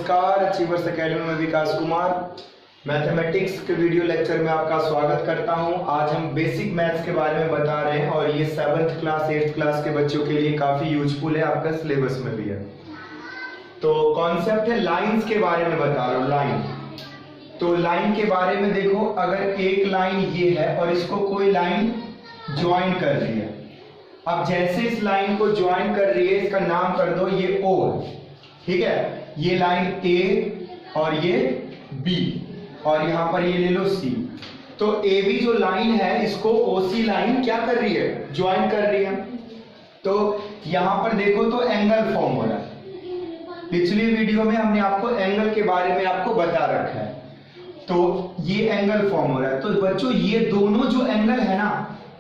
नमस्कार, achievers academy में विकास Kumar mathematics के वीडियो लेक्चर में आपका स्वागत करता हूं। आज हम बेसिक मैथ्स के बारे में बता रहे हैं और ये 7th क्लास 8th क्लास के बच्चों के लिए काफी यूजफुल है, आपका सिलेबस में भी है। तो कॉन्सेप्ट है लाइंस के बारे में बता रहा हूं। लाइन, तो लाइन के बारे में देखो, अगर एक लाइन ये है और इसको कोई लाइन ज्वाइन कर रही है, अब जैसे इस लाइन को ज्वाइन कर रही है, इसका नाम कर दो ये O, ठीक है। ये लाइन A और ये B और यहां पर ये ले लो C। तो AB जो लाइन है इसको OC लाइन क्या कर रही है, ज्वाइन कर रही है। तो यहां पर देखो तो एंगल फॉर्म हो रहा है। पिछली वीडियो में हमने आपको एंगल के बारे में आपको बता रखा है, तो ये एंगल फॉर्म हो रहा है। तो बच्चों ये दोनों जो एंगल है ना,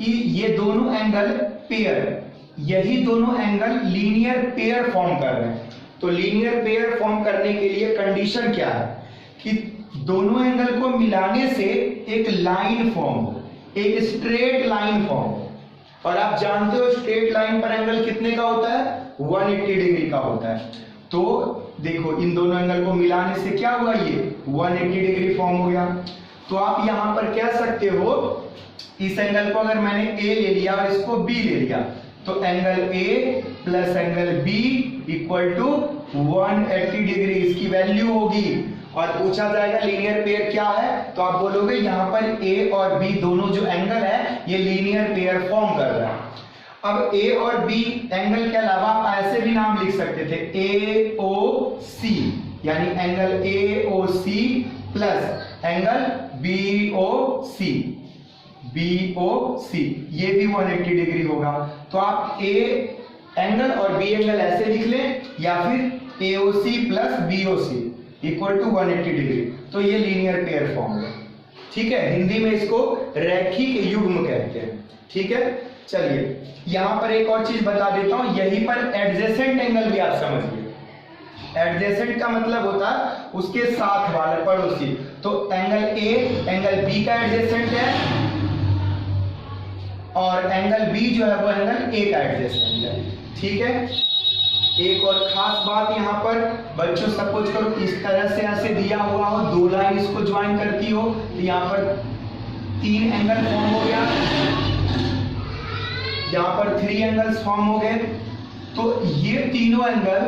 ये दोनों एंगल पेयर, यही दोनों एंगल लीनियर पेयर फॉर्म कर रहे हैं। तो लीनियर पेयर फॉर्म करने के लिए कंडीशन क्या है कि दोनों एंगल को मिलाने से एक लाइन फॉर्म हो, एक स्ट्रेट लाइन फॉर्म हो। और आप जानते हो स्ट्रेट लाइन पर एंगल कितने का होता है, 180 डिग्री का होता है। तो देखो इन दोनों एंगल को मिलाने से क्या हुआ, ये 180 डिग्री फॉर्म हो गया। तो आप यहां पर कह सकते हो, इस एंगल को अगर मैंने A ले लिया और इसको B ले लिया, तो angle A plus angle B equal to 180 degree इसकी वैल्यू होगी। और पूछा जाएगा लीनियर पेयर क्या है, तो आप बोलोगे यहाँ पर A और B दोनों जो एंगल है ये लीनियर पेयर फॉर्म कर रहा है। अब A और B एंगल के अलावा आप ऐसे भी नाम लिख सकते थे, AOC, यानी angle AOC plus angle BOC, ये भी 180 डिग्री होगा। तो आप A एंगल और B एंगल ऐसे लिख लें, या फिर AOC plus BOC equal to 180 degree. तो ये लीनियर पेयर फॉर्म है, ठीक है। हिंदी में इसको रैखिक युग्म कहते हैं, ठीक है। चलिए यहां पर एक और चीज बता देता हूं, यहीं पर एडजेसेंट एंगल भी आप समझिए। एडजेसेंट का मतलब होता है उसके साथ वाला, पड़ोसी। तो एंगल A एंगल B का एडजेसेंट है और एंगल B जो है वो एंगल A का एडजेसेंट है, ठीक है। एक और खास बात यहां पर बच्चों, सपोज करो इस तरह से ऐसे दिया हुआ हो, दो लाइन इसको ज्वाइन करती हो, तो यहां पर 3 एंगल फॉर्म हो गया, यहां पर 3 एंगल्स फॉर्म हो गए। तो ये तीनों एंगल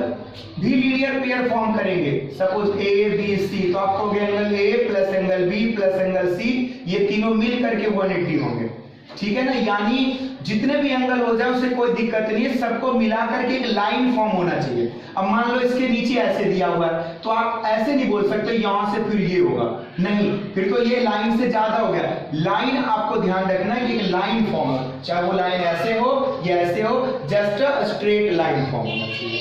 भी लीनियर पेयर फॉर्म करेंगे। सपोज ABC, तो आपको angle A plus angle B plus angle C, ये तीनों मिल करके 180 होंगे, ठीक है ना। यानी जितने भी एंगल हो जाए उससे कोई दिक्कत नहीं है, सबको मिलाकर के एक लाइन फॉर्म होना चाहिए। अब मान लो इसके नीचे ऐसे दिया हुआ है, तो आप ऐसे नहीं बोल सकते यहां से फिर ये होगा, नहीं, फिर तो ये लाइन से ज्यादा हो गया। लाइन आपको ध्यान रखना है कि एक लाइन फॉर्म हो, चाहे वो लाइन ऐसे हो या ऐसे हो, just a straight line form होना चाहिए,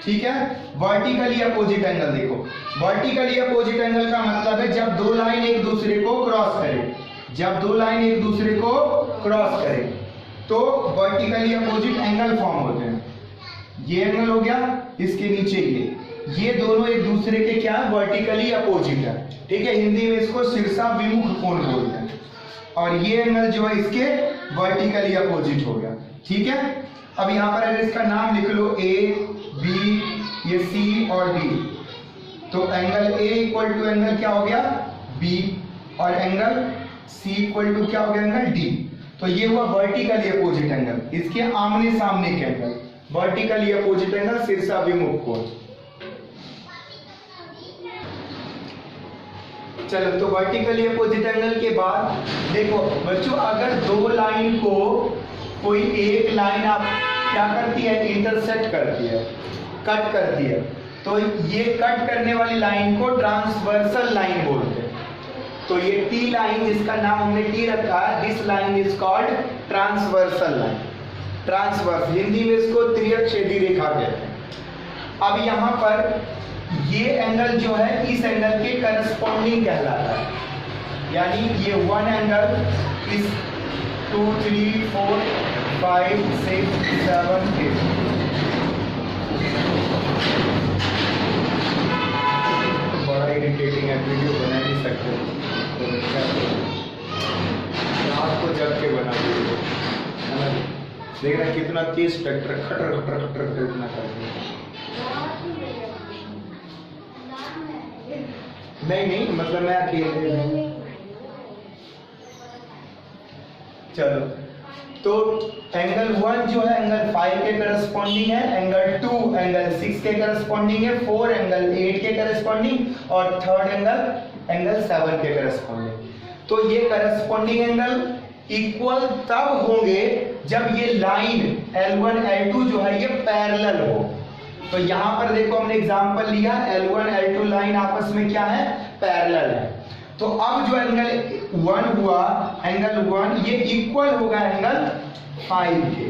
ठीक है। वर्टिकली अपोजिट एंगल देखो, वर्टिकली अपोजिट एंगल का मतलब है जब दो लाइन एक दूसरे को क्रॉस करें, जब दो लाइन एक दूसरे को क्रॉस करें तो वर्टिकली अपोजिट एंगल फॉर्म होते हैं। ये एंगल हो गया, इसके नीचे ये दोनों एक दूसरे के क्या है, वर्टिकली अपोजिट है, ठीक है। हिंदी में इसको शीर्षा विमुख कोण बोलते हैं। और ये एंगल जो है इसके वर्टिकली अपोजिट हो गया, ठीक है। अब यहां पर अगर इसका नाम लिख लो A B, ये C और D, तो angle A equal to angle क्या हो गया B, और एंगल C इक्वल टू क्या हो गया, एंगल D। तो ये हुआ वर्टिकली अपोजिट एंगल, इसके आमने सामने के एंगल, वर्टिकली अपोजिट एंगल शीर्षा विमुख कोण। चलो, तो वर्टिकली अपोजिट एंगल के बाद देखो बच्चों, अगर दो लाइन को कोई एक लाइन आप क्या करती है, इंटरसेक्ट करती है, कट करती है, तो ये कट करने वाली लाइन को ट्रांसवर्सल लाइन बोलते हैं। तो ये T लाइन, जिसका नाम हमने T रखा है, this line is called transversal line. Transverse, Hindi में इसको त्रिअक्षेदी रेखा कहते हैं। अब यहां पर ये एंगल जो है इस एंगल के करस्पॉन्डिंग कहलाता है, यानी ये 1 एंगल इस 2 3 4 5 6 7 8, बड़ा इरिटेटिंग है, वीडियो बना नहीं सकते, तो रात को जग के बना दीजिए, है ना। देख रहे कितना तेज ट्रैक्टर खटर खटर खटर खटर इतना कर नहीं मतलब मैं अकेले। चलो, तो एंगल 1 जो है एंगल 5 के करस्पॉन्डिंग है, एंगल 2 एंगल 6 के करस्पॉन्डिंग है, 4 एंगल 8 के करस्पॉन्डिंग और थर्ड एंगल 7 के करस्पॉन्डिंग। तो ये करस्पॉन्डिंग एंगल इक्वल तब होंगे जब ये लाइन L1 L2 जो है ये पैरेलल हो। तो यहां पर देखो हमने एग्जांपल लिया, L1 L2 लाइन आपस में क्या है, पैरेलल है। तो अब जो एंगल 1 हुआ, एंगल 1 ये इक्वल होगा एंगल 5 के।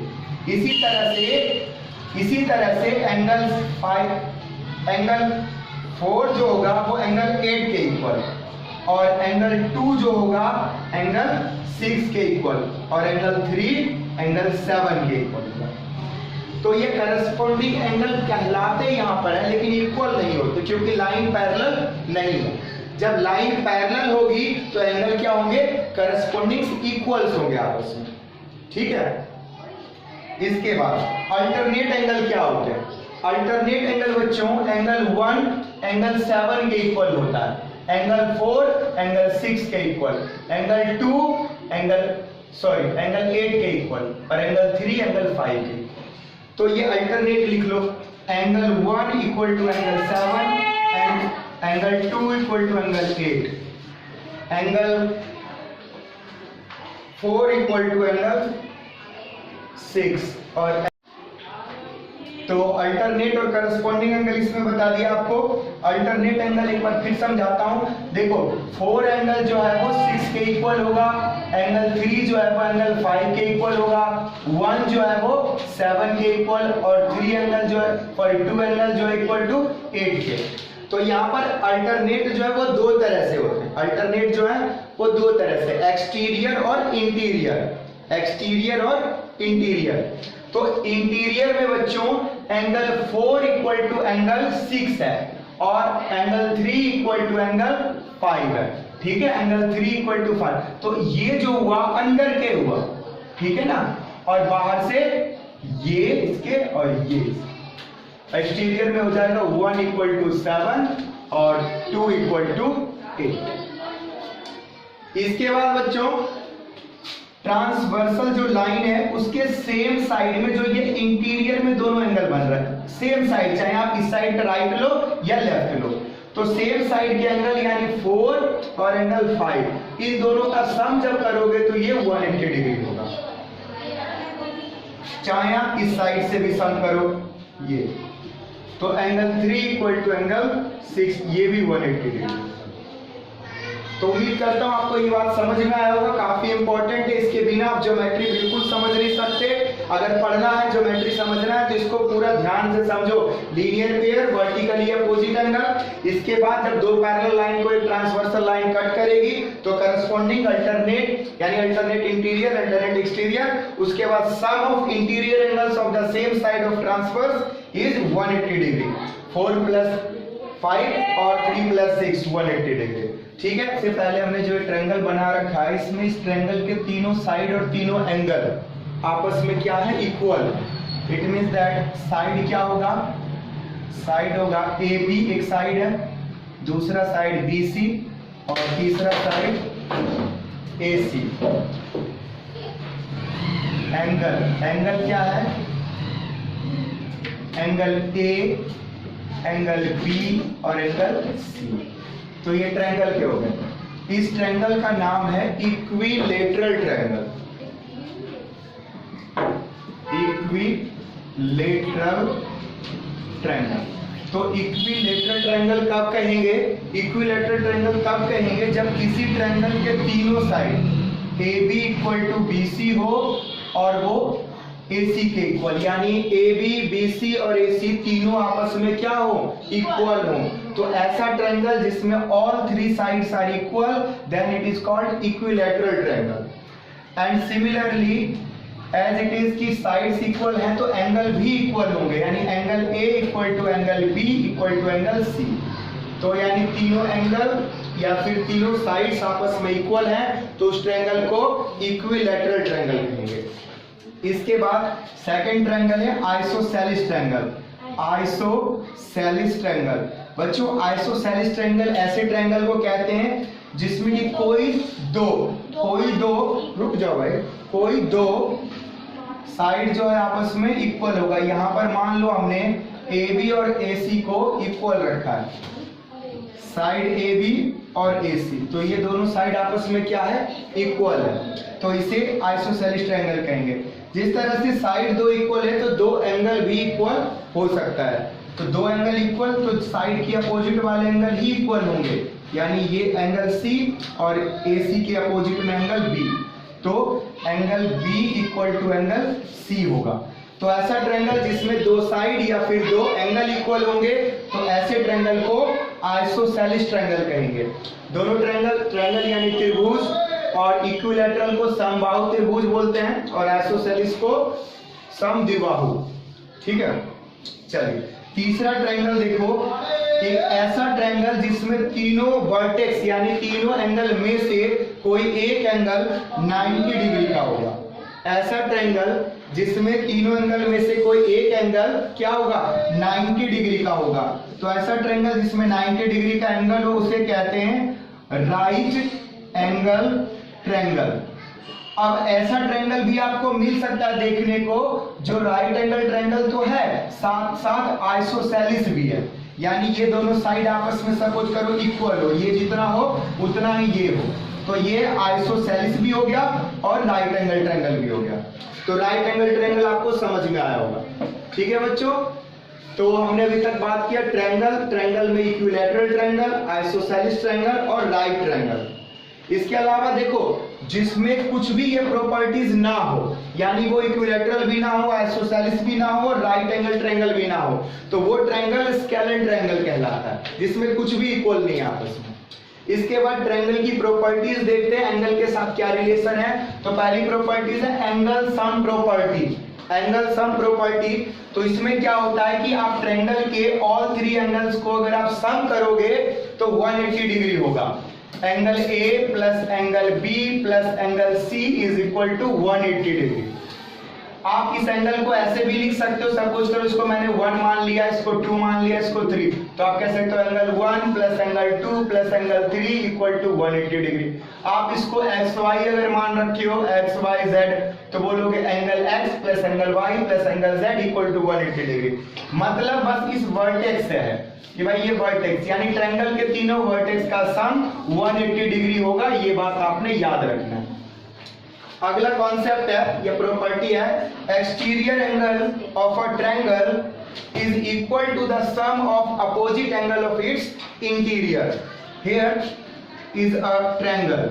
इसी तरह से एंगल 4 जो होगा वो एंगल 8 के इक्वल, और एंगल 2 जो होगा एंगल 6 के इक्वल, और एंगल 3 एंगल 7 के इक्वल होगा। तो ये करस्पॉन्डिंग एंगल कहलाते यहाँ पर है, लेकिन इक्वल नहीं होते क्योंकि लाइन पैरेलल नहीं है। जब लाइन पैरेलल होगी तो एंगल क्या होंगे, करस्पॉन्डिंग इक्वल्स होंगे आपस में, ठीक है। इसके बाद अल्टरनेट एंगल क्या होते हैं? अल्टरनेट एंगल बच्चों, एंगल 1 एंगल 7 के इक्वल होता है, एंगल 4 एंगल 6 के इक्वल, एंगल 2 एंगल 8 के इक्वल, और एंगल 3 एंगल 5 के। तो ये अल्टरनेट लिख लो, angle 1 equal to angle 7 and angle 2 equal to angle 8, angle 4 equal to angle 6। और तो अल्टरनेट और करस्पॉन्डिंग एंगल इसमें बता दिया आपको। अल्टरनेट एंगल एक बार फिर समझाता हूं। देखो 4 एंगल जो है वो 6 के इक्वल होगा, एंगल 3 जो है वो एंगल 5 के इक्वल होगा, 1 जो है वो 7 के इक्वल, और 2 एंगल जो है इक्वल टू 8 के। तो यहाँ पर अल्टरनेट जो है वो दो तरह से होते हैं। अल्टरनेट जो है वो दो तरह से, एक्सटीरियर और इंटीरियर। एक्सटीरियर और इंटीरियर। तो इंटीरियर में बच्चों एंगल 4 इक्वल टू एंगल 6 है, और एंगल 3 इक्वल टू एंगल 5 है, ठीक है। Angle 3 equal to 5। तो ये जो हुआ अंदर के हुआ, ठीक है ना, और बाहर से ये इसके और ये एक्सटीरियर में हो जाएगा 1 इक्वल टू 7 और 2 इक्वल टू 8। इसके बाद बच्चों ट्रांसवर्सल जो लाइन है उसके सेम साइड में जो ये इंटीरियर में दोनों एंगल बन रहा है, सेम साइड, चाहे आप इस साइड का राइट लो या लेफ्ट लो, तो सेम साइड के एंगल यानी 4 और एंगल 5, इन दोनों का सम जब करोगे तो ये 180 डिग्री होगा। चाहे आप इस साइड से भी सम करो, ये तो एंगल 3 इक्वल टू एंगल 6, ये भी 180 डिग्री। तो उम्मीद करता हूं आपको ये बात समझ में आया होगा, काफी इंपॉर्टेंट है, इसके बिना आप ज्योमेट्री बिल्कुल समझ नहीं सकते। अगर पढ़ना है, ज्योमेट्री समझना है, तो इसको पूरा ध्यान से समझो। Linear pair, vertically opposite angle, इसके बाद जब दो पैरेलल लाइन को एक ट्रांसवर्सल लाइन कट करेगी तो करस्पॉन्डिंग अल्टरनेट यानी अल्टरनेट इंटीरियर, अल्टरनेट एक्सटीरियर, उसके बाद sum of interior angles of the same side of transversal is 180 degree. 4 + 5 और 3 + 6 180 डिग्री, ठीक है। इससे पहले हमने जो ट्रायंगल बना रखा है, इसमें इस ट्रायंगल के तीनों साइड और तीनों एंगल आपस में क्या है, equal. It means that side क्या होगा, साइड होगा AB एक साइड है, दूसरा साइड BC और तीसरा साइड AC। एंगल क्या है, एंगल A, एंगल B और एंगल C। तो ये ट्रायंगल के हो गए। इस ट्रायंगल का नाम है इक्विलेटरल ट्रायंगल। Equilateral triangle. तो इक्विलेटरल ट्रायंगल कब कहेंगे, इक्विलेटरल ट्रायंगल तब कहेंगे जब किसी ट्रायंगल के तीनों side AB equal to BC हो और वो AC के इक्वल, यानी AB, BC और AC तीनों आपस में क्या हो, इक्वल हो। तो ऐसा ट्रायंगल जिसमें all 3 sides are equal, then it is called equilateral triangle. And similarly as it is की साइड्स इक्वल हैं तो एंगल भी इक्वल होंगे, यानी angle A equal to angle B equal to angle C। तो यानी तीनों एंगल या फिर तीनों साइड्स आपस में इक्वल हैं तो उस ट्रायंगल को इक्विलैटरल ट्रायंगल कहेंगे। इसके बाद सेकंड ट्रायंगल है आइसोसेलिस ट्रायंगल। आइसोसेलिस ट्रायंगल बच्चों आइसोसेलेस ट्रायंगल ऐसे ट्रायंगल को कहते हैं जिसमें कि कोई दो रुक जाओ भाई, कोई दो साइड जो है आपस में इक्वल होगा। यहां पर मान लो हमने AB और AC को इक्वल रखा है, साइड AB और AC, तो ये दोनों साइड आपस में क्या है, इक्वल है, तो इसे आइसोसेलेस ट्रायंगल कहेंगे। जिस तरह से साइड दो इक्वल है तो दो एंगल भी इक्वल हो सकता है, तो दो एंगल इक्वल तो साइड की अपोजिट वाले एंगल ही इक्वल होंगे, यानी ये एंगल C और AC के अपोजिट में एंगल B, तो angle B equal to angle C होगा। तो ऐसा ट्रायंगल जिसमें दो साइड या फिर दो एंगल इक्वल होंगे तो ऐसे ट्रायंगल को आइसोसेलेस ट्रायंगल कहेंगे। दोनों ट्रायंगल यानी त्रिभुज और इक्विलैटरल को समबाहु त्रिभुज बोलते हैं और आइसोसेलेस को समद्विबाहु। ठीक है, चलिए तीसरा ट्रायंगल देखो, एक ऐसा ट्रायंगल जिसमें तीनों वर्टेक्स यानी तीनों एंगल में से कोई एक एंगल 90 डिग्री का होगा। ऐसा ट्रायंगल जिसमें तीनों एंगल में से कोई एक एंगल क्या होगा, 90 डिग्री का होगा। तो ऐसा ट्रायंगल जिसमें 90 डिग्री का एंगल हो उसे कहते हैं राइट एंगल ट्रायंगल। अब ऐसा ट्रायंगल भी आपको मिल सकता है देखने को जो राइट एंगल ट्रायंगल तो है, साथ साथ आइसोसेलेस भी है, यानी ये दोनों साइड आपस में सपोज करो इक्वल हो, ये जितना हो उतना ही ये हो, तो ये आइसोसेलेस भी हो गया और राइट एंगल ट्रायंगल भी हो गया। तो राइट एंगल ट्रायंगल आपको समझ में आया होगा। ठीक है बच्चों, तो हमने अभी तक बात किया ट्रायंगल में इक्विलैटरल ट्रायंगल, आइसोसेलेस ट्रायंगल और राइट ट्रायंगल। इसके अलावा देखो जिसमें कुछ भी ये प्रॉपर्टीज ना हो, यानी वो इक्विलैटरल भी ना हो, आइसोसेलेस भी ना हो, राइट एंगल ट्रायंगल भी ना हो, तो वो ट्रायंगल स्केलेन ट्रायंगल कहलाता है, जिसमें कुछ भी इक्वल नहीं है आपस में। इसके बाद ट्रायंगल की प्रॉपर्टीज देखते हैं, एंगल के साथ क्या रिलेशन है। तो पहली प्रॉपर्टीज है angle sum property. Angle sum property, तो इसमें क्या होता है कि आप ट्रायंगल के ऑल थ्री एंगल्स को अगर आप सम करोगे तो 180 डिग्री होगा। Angle A plus angle B plus angle C is equal to 180 degree. आप इस एंगल को ऐसे भी लिख सकते हो, सपोज करो इसको मैंने 1 मान लिया, इसको 2 मान लिया, इसको 3, तो आप कह सकते हो angle 1 plus angle 2 plus angle 3 equal to 180 degree. आप इसको XY अगर मान रखे हो XYZ, तो बोलोगे angle X plus angle Y plus angle Z equal to 180 degree. मतलब बस इस वर्टेक्स से है कि भाई ये वर्टेक्स यानी ट्रायंगल के तीनों वर्टेक्स का सम 180 डिग्री होगा, ये बात आपने याद रखना है। अगला कॉन्सेप्ट है या प्रॉपर्टी है, exterior angle of a triangle is equal to the sum of opposite angle of its interior. Here is a triangle.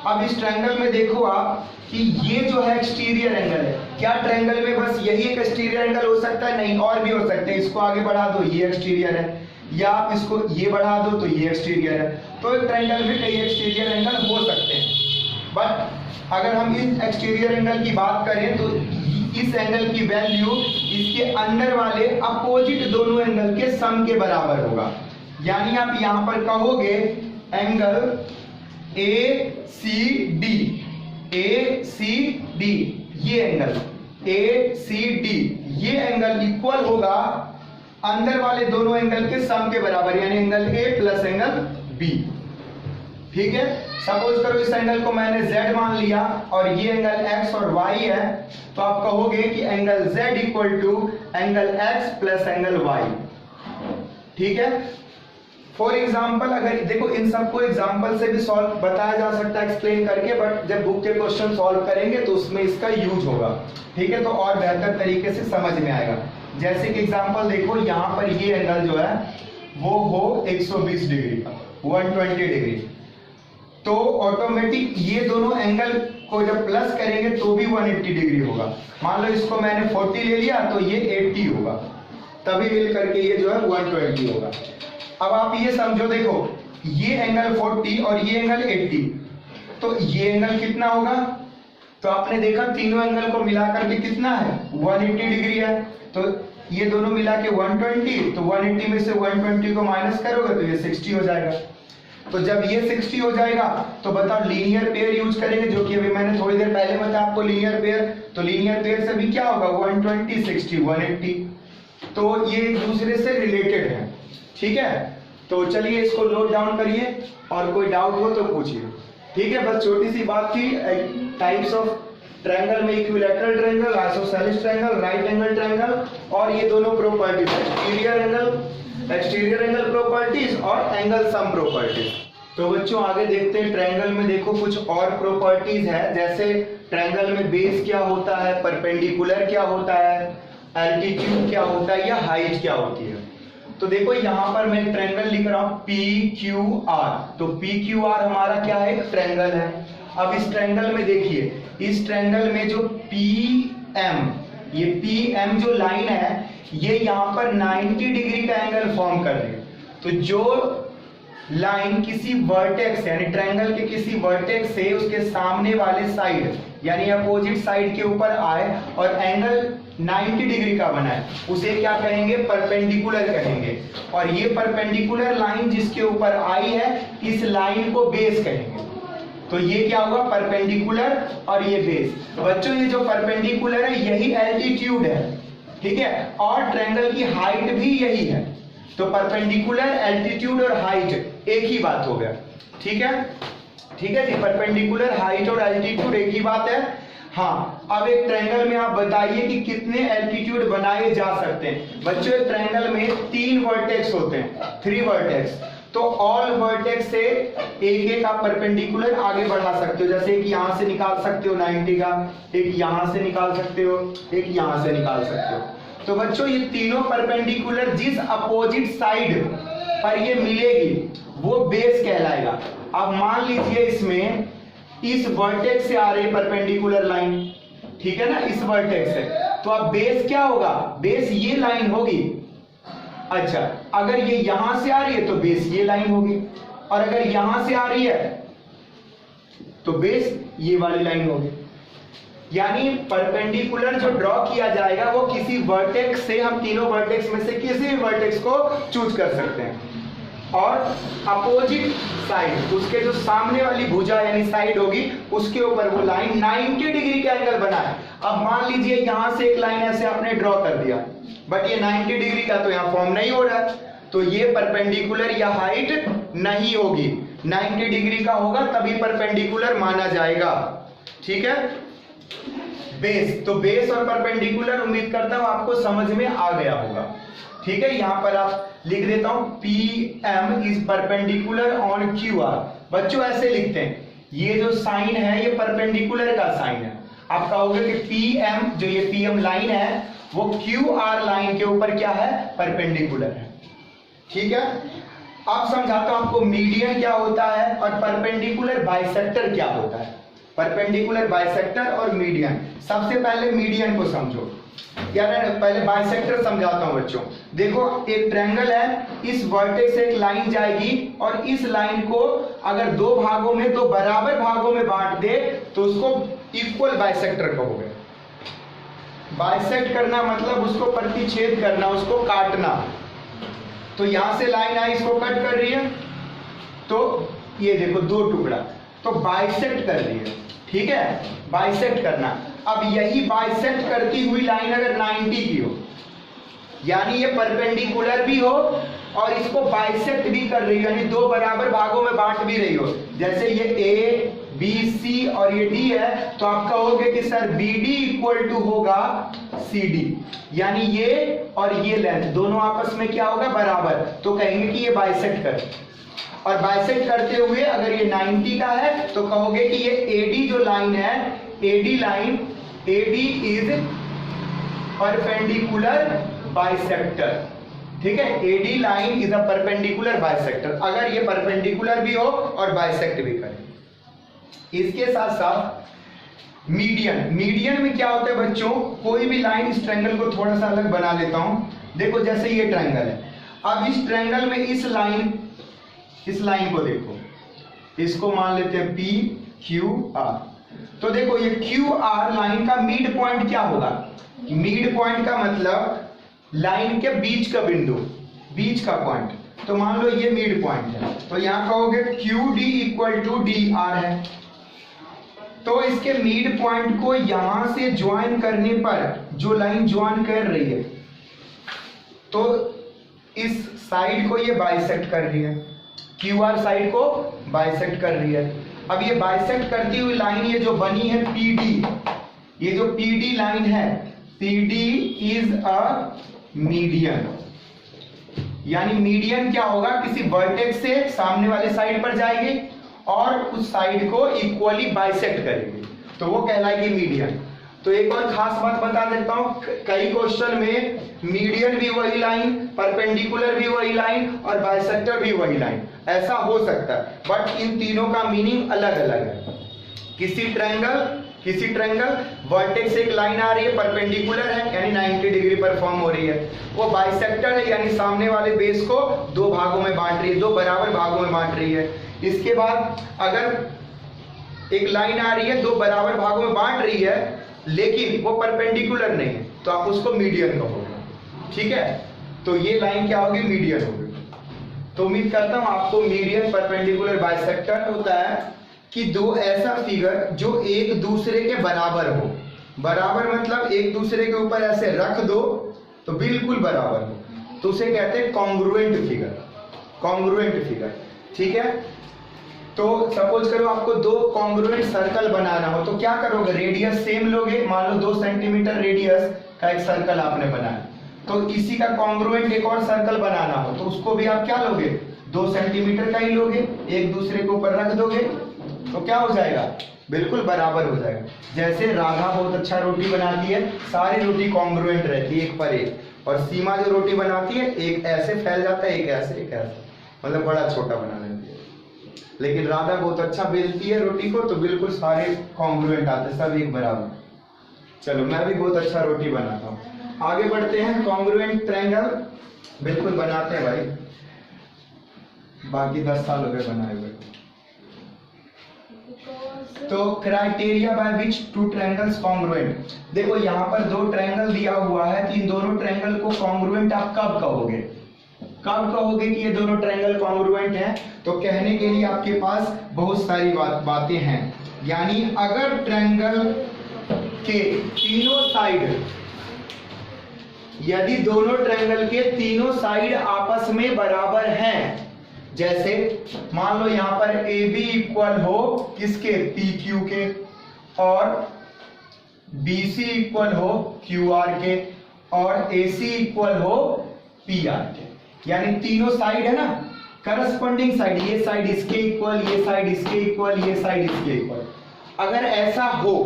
अब इस ट्रायंगल में देखो आप कि ये जो है एक्सटीरियर एंगल है। क्या ट्रायंगल में बस यही एक एक्सटीरियर एंगल हो सकता है? नहीं, और भी हो सकते हैं। इसको आगे बढ़ा दो, ये एक्सटीरियर है, या आप इसको ये बढ़ा दो तो ये एक्सटीरियर है। तो एक ट्रायंगल में कई एक्सटीरियर एंगल हो सकते हैं, बट अगर हम इस एक्सटीरियर एंगल की बात करें तो इस एंगल की वैल्यू इसके अंदर वाले अपोजिट दोनों एंगल के सम के बराबर होगा। यानी आप यहां पर कहोगे एंगल ACD, ये एंगल ACD, ये एंगल इक्वल होगा अंदर वाले दोनों एंगल के सम के बराबर, यानी angle A plus angle B। ठीक है, सपोज करो इस एंगल को मैंने Z मान लिया और ये एंगल X और Y है, तो आप कहोगे कि angle Z equal to angle X plus angle Y। ठीक है, फॉर एग्जाम्पल अगर देखो इन सबको एग्जाम्पल से भी सॉल्व बताया जा सकता है एक्सप्लेन करके, बट जब बुक के क्वेश्चन सॉल्व करेंगे तो उसमें इसका यूज होगा। ठीक है, तो और बेहतर तरीके से समझ में आएगा। जैसे कि एग्जाम्पल देखो, यहाँ पर ये एंगल जो है वो हो 120 डिग्री का, 120 डिग्री, तो ऑटोमेटिक ये दोनों एंगल को जब प्लस करेंगे तो भी 180 डिग्री होगा। मान लो इसको मैंने 40 ले लिया तो ये 80 होगा, तभी मिल करके ये जो है 120 होगा। अब आप ये समझो, देखो ये एंगल 40 और ये एंगल 80, तो ये एंगल कितना होगा? तो आपने देखा तीनों एंगल को मिलाकर के कितना है, 180 डिग्री है। तो ये दोनों मिला के 120, तो 180 में से 120 को माइनस करोगे तो ये 60 हो जाएगा। तो जब ये 60 हो जाएगा तो बताओ लीनियर पेयर यूज करेंगे, जो कि अभी मैंने थोड़ी देर पहले बताया आपको लीनियर पेयर, तो लीनियर पेयर से भी क्या होगा, 120 60 180, तो ये एक दूसरे से रिलेटेड है। ठीक है, तो चलिए इसको नोट डाउन करिए और कोई डाउट हो तो पूछिए। ठीक है, बस छोटी सी बात थी। टाइप्स ऑफ ट्रायंगल में equilateral triangle, isosceles triangle, right angle triangle, और ये दोनों प्रॉपर्टीज, एक्सटीरियर एंगल प्रॉपर्टीज और एंगल सम प्रॉपर्टीज। तो बच्चों आगे देखते हैं। ट्रायंगल में देखो कुछ और प्रॉपर्टीज है, जैसे ट्रायंगल में बेस क्या होता है, परपेंडिकुलर क्या होता है, एल्टीट्यूड क्या होता है, या हाइट क्या होती है। तो देखो यहाँ पर मैं ट्रायंगल लिख रहा हूं PQR। तो PQR हमारा क्या है, एक ट्रायंगल है। अब इस ट्रायंगल में देखिए, इस ट्रायंगल में जो PM, ये PM जो लाइन है, ये यहाँ पर 90 डिग्री का एंगल फॉर्म कर रही है। तो जो लाइन किसी वर्टेक्स यानी ट्रायंगल के किसी वर्टेक्स से उसके सामने वाले साइड यानी अपोजिट साइड के ऊपर आए और एंगल 90 डिग्री का बनाए, उसे क्या कहेंगे, परपेंडिकुलर कहेंगे। और ये परपेंडिकुलर लाइन जिसके ऊपर आई है, इस लाइन को बेस कहेंगे। तो ये क्या होगा, परपेंडिकुलर और ये बेस। तो बच्चों ये जो परपेंडिकुलर है यही एल्टीट्यूड है, ठीक है, और ट्रायंगल की हाइट भी यही है। तो परपेंडिकुलर, एल्टीट्यूड और हाइट एक ही बात हो गया। ठीक है, ठीक है जी, परपेंडिकुलर, हाइट और एल्टीट्यूड एक ही बात है। हाँ, अब एक ट्रायंगल में आप बताइए कि कितने एल्टीट्यूड बनाए जा सकते हैं। बच्चों एक ट्रायंगल में 3 वर्टेक्स होते हैं, 3 वर्टेक्स। तो ऑल वर्टेक्स से एक एक आप परपेंडिकुलर आगे बढ़ा सकते हो। जैसे एक यहां से निकाल सकते हो 90 का, एक यहां से निकाल सकते हो, एक यहां से निकाल सकते हो। तो बच्चों ये तीनों परपेंडिकुलर जिस अपोजिट साइड पर ये मिलेगी वो बेस कहलाएगा। अब मान लीजिए इसमें इस वर्टेक्स से आ रही परपेंडिकुलर लाइन, ठीक है ना, इस वर्टेक्स से, तो अब बेस क्या होगा, बेस ये लाइन होगी। अच्छा, अगर ये यहां से आ रही है तो बेस ये लाइन होगी, और अगर यहां से आ रही है तो बेस ये वाली लाइन होगी। यानी परपेंडिकुलर जो ड्रॉ किया जाएगा वो किसी वर्टेक्स से, हम तीनों वर्टेक्स में से किसी भी वर्टेक्स को चूज कर सकते हैं, और अपोजिट साइड, उसके जो सामने वाली भुजा यानी साइड होगी, उसके ऊपर वो लाइन 90 डिग्री का एंगल बनाए। अब मान लीजिए यहां से एक लाइन ऐसे आपने ड्रॉ कर दिया, बट ये 90 डिग्री का तो यहां फॉर्म नहीं हो रहा है, तो ये परपेंडिकुलर या हाइट नहीं होगी। 90 डिग्री का होगा तभी परपेंडिकुलर माना जाएगा। ठीक है, बेस, तो बेस और परपेंडिकुलर उम्मीद करता हूं आपको समझ में आ गया होगा। ठीक है, यहां पर आप लिख देता हूं PM is perpendicular on QR। बच्चों ऐसे लिखते हैं, ये जो साइन है ये परपेंडिकुलर का साइन है। आप कहोगे कि PM, जो ये PM लाइन है वो QR लाइन के ऊपर क्या है, परपेंडिकुलर है। ठीक है, अब समझाता हूं आपको मीडियन क्या होता है और परपेंडिकुलर बाइसेक्टर क्या होता है। परपेंडिकुलर, बाइसेक्टर और मीडियन। सबसे पहले मीडियन को समझो, यार पहले बाइसेक्टर समझाता हूं बच्चों। देखो एक ट्रायंगल है, इस वर्टेक्स से एक लाइन जाएगी और इस लाइन को अगर 2 भागों में, 2 बराबर भागों में बांट दे तो उसको इक्वल बाइसेक्टर कहोगे। बाइसेक्ट करना मतलब उसको प्रतिच्छेद करना, उसको काटना। तो यहां से लाइन आई, इसको कट कर रही है, तो ये देखो 2 टुकड़ा, तो बाइसेक्ट कर रही है। ठीक है, बाइसेक्ट करना। अब यही बाइसेक्ट करती हुई लाइन अगर 90 की हो, यानी ये परपेंडिकुलर भी हो और इसको बाइसेक्ट भी कर रही हो, यानी 2 बराबर भागों में बांट भी रही हो, जैसे ये A, B, C और ये D है, तो आप कहोगे कि सर BD इक्वल टू होगा CD, यानी ये और ये लेंथ दोनों आपस में क्या होगा, बराबर। तो कहेंगे कि ये बाइसेक्ट कर। और बाइसेक्ट करते हुए अगर ये 90 का है तो कहोगे कि ये AD जो लाइन है, AD line, AD is perpendicular bisector. ठीक है, AD line is a perpendicular bisector, अगर ये परपेंडिकुलर भी हो और बाइसेक्ट भी करे। इसके साथ साथ मीडियन, मीडियन में क्या होता है बच्चों, कोई भी लाइन, इस ट्रायंगल को थोड़ा सा अलग बना लेता हूं। देखो जैसे ये ट्रायंगल है, अब इस ट्रायंगल में इस लाइन को देखो, इसको मान लेते हैं PQR। तो देखो ये QR लाइन का मिड पॉइंट क्या होगा, मिड पॉइंट का मतलब लाइन के बीच का बिंदु, बीच का पॉइंट। तो मान लो ये मिड पॉइंट है, तो यहां कहोगे QD इक्वल टू DR है। तो इसके मिड पॉइंट को यहां से ज्वाइन करने पर, जो लाइन ज्वाइन कर रही है, तो इस साइड को ये बाइसेक्ट कर रही है, क्यू आर साइड को बाइसेक्ट कर रही है। अब ये बाइसेक्ट करती हुई लाइन ये जो बनी है पीडी, ये जो पीडी लाइन है, पीडी इज अ मीडियन। यानी मीडियन क्या होगा, किसी वर्टेक्स से सामने वाले साइड पर जाएगी और उस साइड को इक्वली बाइसेक्ट करेगी, तो वो कहलाएगी मीडियन। तो एक और खास बात बता देता हूं, कई क्वेश्चन में मीडियन भी वही लाइन, परपेंडिकुलर भी वही लाइन और बाइसेक्टर भी वही लाइन, ऐसा हो सकता है, बट इन तीनों का मीनिंग अलग अलग है। किसी ट्रायंगल वर्टेक्स से एक लाइन आ रही है, परपेंडिकुलर है यानी 90 डिग्री पर फॉर्म हो रही है, वो बाइसेक्टर है यानी सामने वाले बेस को दो भागों में बांट रही है, दो बराबर भागों में बांट रही है। इसके बाद अगर एक लाइन आ रही है, दो बराबर भागों में बांट रही है, लेकिन वो परपेंडिकुलर नहीं है, तो आप उसको मीडियन कहोगे, ठीक है। तो ये लाइन क्या होगी, मीडियन होगी। तो उम्मीद करता हूं आपको मीडियन, परपेंडिकुलर, बाइसेक्टर होता है कि दो ऐसा फिगर जो एक दूसरे के बराबर हो, बराबर मतलब एक दूसरे के ऊपर ऐसे रख दो तो बिल्कुल बराबर हो, तो उसे कहते हैं कॉन्ग्रुएंट फिगर, कॉन्ग्रुएंट फिगर, ठीक है। तो सपोज करो आपको दो कॉन्ग्रुएंट सर्कल बनाना हो, तो क्या करोगे, रेडियस सेम लोगे, मान लो 2 सेंटीमीटर रेडियस का एक सर्कल आपने बनाया, तो इसी का कॉन्ग्रुएंट एक और सर्कल बनाना हो तो उसको भी आप क्या लोगे, 2 सेंटीमीटर का ही लोगे, एक दूसरे के ऊपर रख दोगे तो क्या हो जाएगा, बिल्कुल बराबर हो जाएगा। जैसे राधा बहुत अच्छा रोटी बनाती है, सारी रोटी कॉन्ग्रुएंट रहती है एक पर एक, और सीमा जो रोटी बनाती है एक ऐसे फैल जाता है, एक ऐसे, मतलब बड़ा छोटा बना लेती है। लेकिन राधा बहुत अच्छा बेलती है रोटी को, तो बिल्कुल सारे कॉन्ग्रुएंट आते, सब एक बराबर। चलो मैं भी बहुत अच्छा रोटी बनाता हूँ। आगे बढ़ते हैं, कॉन्ग्रुएंट ट्रायंगल बिल्कुल बनाते हैं भाई, बाकी 10 साल हो गए बनाए हुए। तो criteria by which two triangles congruent, देखो यहाँ पर दो ट्रायंगल दिया हुआ है, तो इन दोनों ट्रायंगल को कॉन्ग्रुएंट आप कब कहोगे, कब कहोगे कि ये दोनों ट्रायंगल कॉन्ग्रुएंट हैं? तो कहने के लिए आपके पास बहुत सारी बातें हैं। यानी अगर ट्रायंगल के तीनों साइड, यदि दोनों ट्रायंगल के तीनों साइड आपस में बराबर हैं, जैसे मान लो यहां पर ए बी इक्वल हो किसके, पी क्यू के, और बी सी इक्वल हो क्यू आर के, और ए सी इक्वल हो पी आर के, यानी तीनों साइड है ना, करस्पॉन्डिंग साइड, ये साइड इसके इक्वल, ये साइड इसके इक्वल, ये साइड इसके इक्वल। अगर ऐसा हो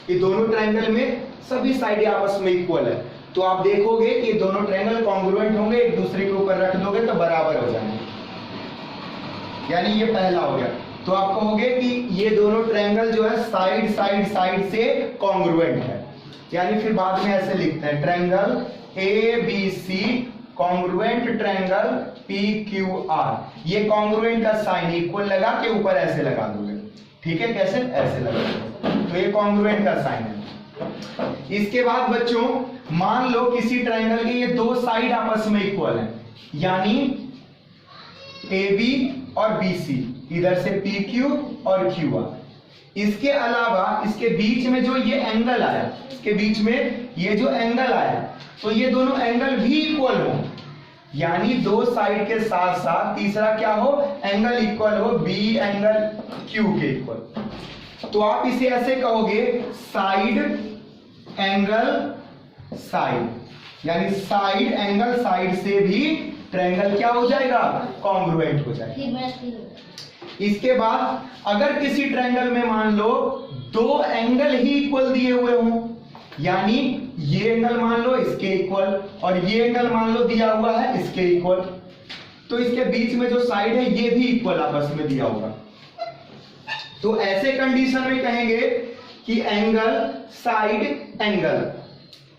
कि दोनों ट्रायंगल में सभी साइडें आपस में इक्वल है, तो आप देखोगे कि दोनों ट्रायंगल कॉन्ग्रुएंट होंगे, एक दूसरे के ऊपर रख दोगे तो बराबर हो जाएंगे, यानी ये पहला हो गया। तो आप कहोगे कि ये दोनों ट्रायंगल जो है साइड साइड साइड से कॉन्ग्रुएंट है, यानी फिर बाद में ऐसे लिखते हैं, triangle A B C congruent triangle P Q R. ये कॉन्ग्रुएंट का साइन इक्वल लगा के ऊपर ऐसे लगा दोगे, ठीक है, कैसे, ऐसे लगा दोगे, तो ये कॉन्ग्रुएंट का साइन है। इसके बाद बच्चों मान लो किसी ट्रायंगल के ये दो साइड आपस में इक्वल है, यानी ए बी और बी सी, इधर से पी क्यू और क्यू आर। इसके अलावा इसके बीच में जो ये एंगल आया, इसके बीच में ये जो एंगल आया, तो ये दोनों एंगल भी इक्वल हो, यानी दो साइड के साथ साथ तीसरा क्या हो, एंगल इक्वल हो, बी एंगल क्यू के इक्वल। तो आप इसे ऐसे कहोगे, साइड एंगल साइड, यानी साइड एंगल साइड से भी ट्रायंगल क्या हो जाएगा, कॉन्ग्रुएंट हो जाएगा। इसके बाद अगर किसी ट्रायंगल में मान लो दो एंगल ही इक्वल दिए हुए हों, यानी ये एंगल मान लो इसके इक्वल और ये एंगल मान लो दिया हुआ है इसके इक्वल, तो इसके बीच में जो साइड है ये भी इक्वल आपस में दिया होगा, तो ऐसे कंडीशन में कहेंगे कि एंगल साइड एंगल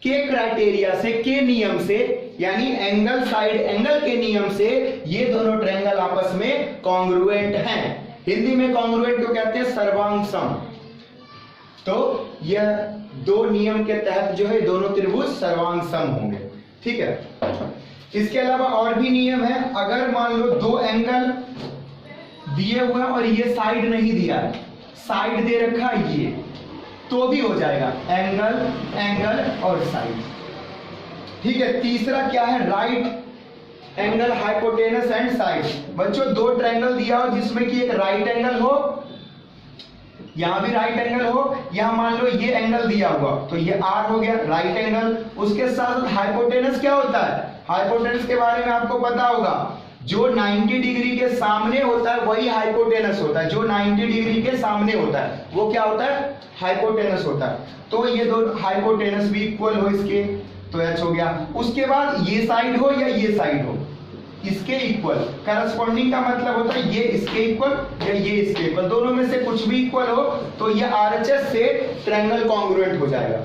के क्राइटेरिया से, के नियम से, यानी एंगल साइड एंगल के नियम से ये दोनों ट्रायंगल आपस में कॉन्ग्रुएंट हैं। हिंदी में कॉन्ग्रुएंट को कहते हैं सर्वांग सम। तो यह दो नियम के तहत जो है दोनों त्रिभुज सर्वांग सम होंगे, ठीक है। इसके अलावा और भी नियम है, अगर मान लो दो एंगल दिए हुए हैं और ये साइड नहीं दिया है, साइड दे रखा है ये, तो भी हो जाएगा एंगल एंगल और साइड, ठीक है। तीसरा क्या है, right angle hypotenuse and side. बच्चों दो ट्रायंगल दिया हो जिसमें कि एक राइट एंगल हो, यहां भी राइट एंगल हो, यहां मान लो ये एंगल दिया हुआ तो ये आर हो गया राइट एंगल। उसके साथ हाइपोटेनस क्या होता है, हाइपोटेनस के बारे में आपको पता होगा, जो 90 डिग्री के सामने होता है वही हाइपोटेनस होता है, जो 90 डिग्री के सामने होता है वो क्या होता है, हाइपोटेनस होता है। तो ये दो हाइपोटेनस भी इक्वल हो इसके, तो एच हो गया। उसके बाद ये साइड हो या ये साइड हो, इसके इक्वल, करस्पॉन्डिंग का मतलब होता है ये इसके इक्वल या ये इसके इक्वल, दोनों में से कुछ भी इक्वल हो तो ये आरएचएस से ट्रायंगल कॉन्ग्रुएंट हो जाएगा।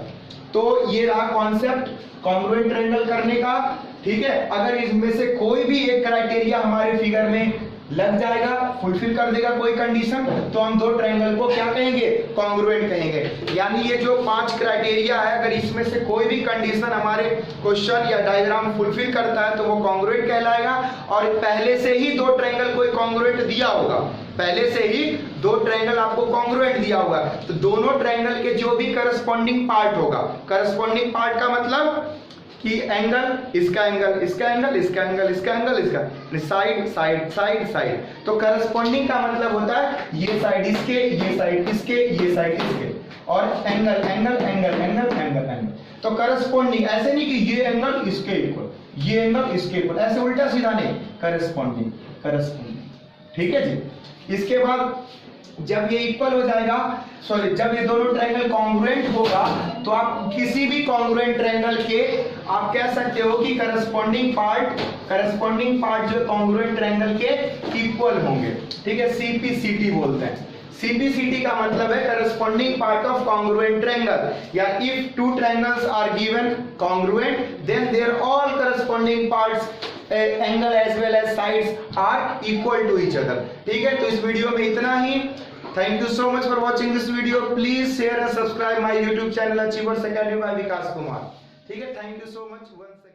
तो ये रहा कॉन्सेप्ट कॉन्ग्रुएंट ट्रायंगल करने का, ठीक है। अगर इसमें से कोई भी एक क्राइटेरिया हमारे फिगर में लग जाएगा, फुलफिल कर देगा कोई कंडीशन, तो हम दो ट्रायंगल को क्या कहेंगे, कॉन्ग्रुएंट कहेंगे। यानी ये जो 5 क्राइटेरिया है, अगर इसमें से कोई भी कंडीशन हमारे क्वेश्चन या डायग्राम फुलफिल करता है तो वो कॉन्ग्रुएंट कहलाएगा। और पहले से ही दो ट्रायंगल कोई कॉन्ग्रुएंट दिया होगा, पहले से ही दो ट्रायंगल आपको कॉन्ग्रुएंट दिया होगा, तो दोनों ट्रायंगल के जो भी करस्पॉन्डिंग पार्ट होगा, करस्पॉन्डिंग पार्ट का मतलब कि एंगल, इसका एंगल, इसका एंगल, इसका एंगल, इसका एंगल, इसका साइड साइड साइड साइड। तो करस्पॉन्डिंग का मतलब होता है ये साइड इसके, ये साइड इसके, ये साइड इसके, और angle angle angle angle angle angle. तो करस्पॉन्डिंग ऐसे नहीं कि ये एंगल इसके इक्वल, ये एंगल इसके इक्वल, ऐसे उल्टा सीधा नहीं, करस्पॉन्डिंग करस्पॉन्डिंग, ठीक है जी। इसके बाद जब ये इक्वल हो जाएगा, सॉरी जब ये दोनों ट्रायंगल कॉन्ग्रुएंट होगा तो आप किसी भी कॉन्ग्रुएंट ट्रायंगल के आप कह सकते हो कि करस्पॉन्डिंग पार्ट जो कॉन्ग्रुएंट ट्रायंगल के इक्वल होंगे, ठीक है। सीपीसीटी बोलते हैं। सीपीसीटी का मतलब है corresponding part of congruent triangle, या if two triangles are given congruent then their all corresponding parts angle as well as sides are equal to each other, ठीक है। तो इस वीडियो में इतना ही। Thank you so much for watching this video. Please share and subscribe my YouTube channel Achievers Academy by विकास कुमार, ठीक है। Thank you so much once again.